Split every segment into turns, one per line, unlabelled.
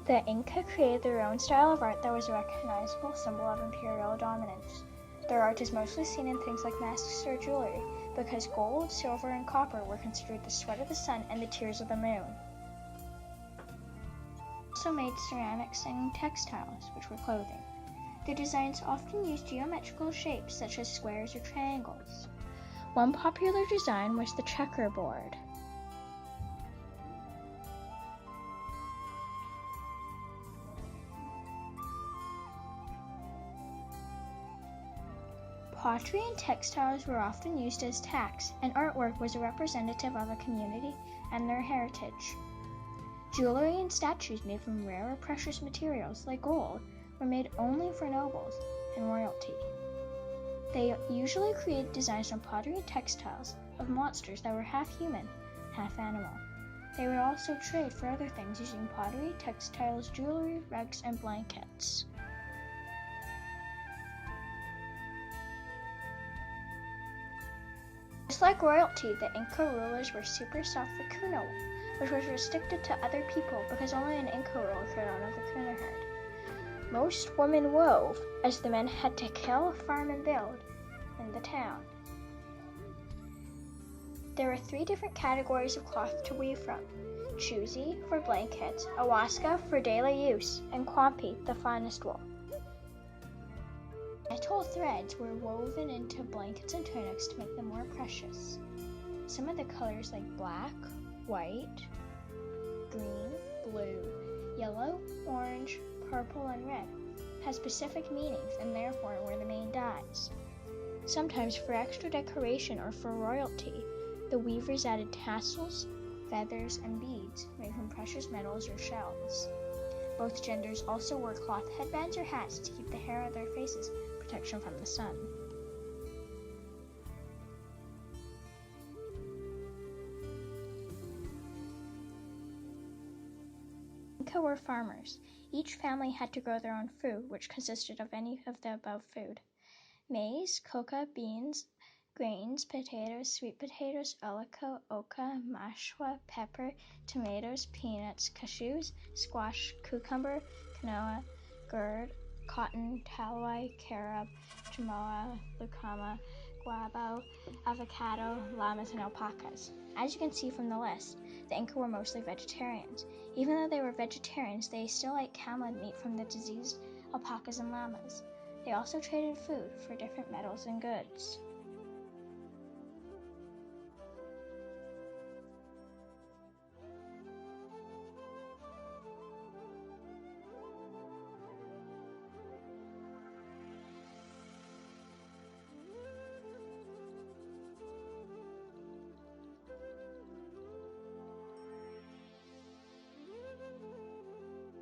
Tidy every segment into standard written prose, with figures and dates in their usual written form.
The Inca created their own style of art that was a recognizable symbol of imperial dominance. Their art is mostly seen in things like masks or jewelry, because gold, silver, and copper were considered the sweat of the sun and the tears of the moon. They also made ceramics and textiles, which were clothing. Their designs often used geometrical shapes such as squares or triangles. One popular design was the checkerboard. Pottery and textiles were often used as tax, and artwork was a representative of a community and their heritage. Jewelry and statues made from rare or precious materials, like gold, were made only for nobles and royalty. They usually created designs on pottery and textiles of monsters that were half human, half animal. They would also trade for other things using pottery, textiles, jewelry, rugs, and blankets. Just like royalty, the Inca rulers were super soft vicuña, which was restricted to other people because only an Inca ruler could own the vicuña herd. Most women wove, as the men had to kill, farm, and build in the town. There were 3 different categories of cloth to weave from: chuzi for blankets, ahuasca for daily use, and quampi, the finest wool. Metal threads were woven into blankets and tunics to make them more precious. Some of the colors like black, white, green, blue, yellow, orange, purple, and red had specific meanings and therefore were the main dyes. Sometimes for extra decoration or for royalty, the weavers added tassels, feathers, and beads made from precious metals or shells. Both genders also wore cloth headbands or hats to keep the hair out of their faces, protection from the sun. Inca were farmers. Each family had to grow their own food, which consisted of any of the above food: maize, coca, beans, grains, potatoes, sweet potatoes, alico, oca, mashua, pepper, tomatoes, peanuts, cashews, squash, cucumber, quinoa, gourd, cotton, talloy, carob, chamoy, lucama, guava, avocado, llamas, and alpacas. As you can see from the list, the Inca were mostly vegetarians. Even though they were vegetarians, they still ate camelid meat from the diseased alpacas and llamas. They also traded food for different metals and goods.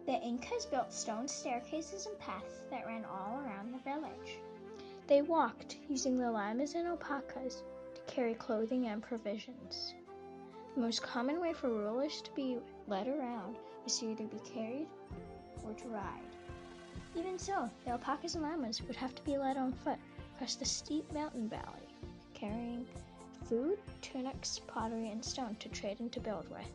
The Incas built stone staircases and paths that ran all around the village. They walked, using the llamas and alpacas to carry clothing and provisions. The most common way for rulers to be led around was to either be carried or to ride. Even so, the alpacas and llamas would have to be led on foot across the steep mountain valley, carrying food, tunics, pottery, and stone to trade and to build with.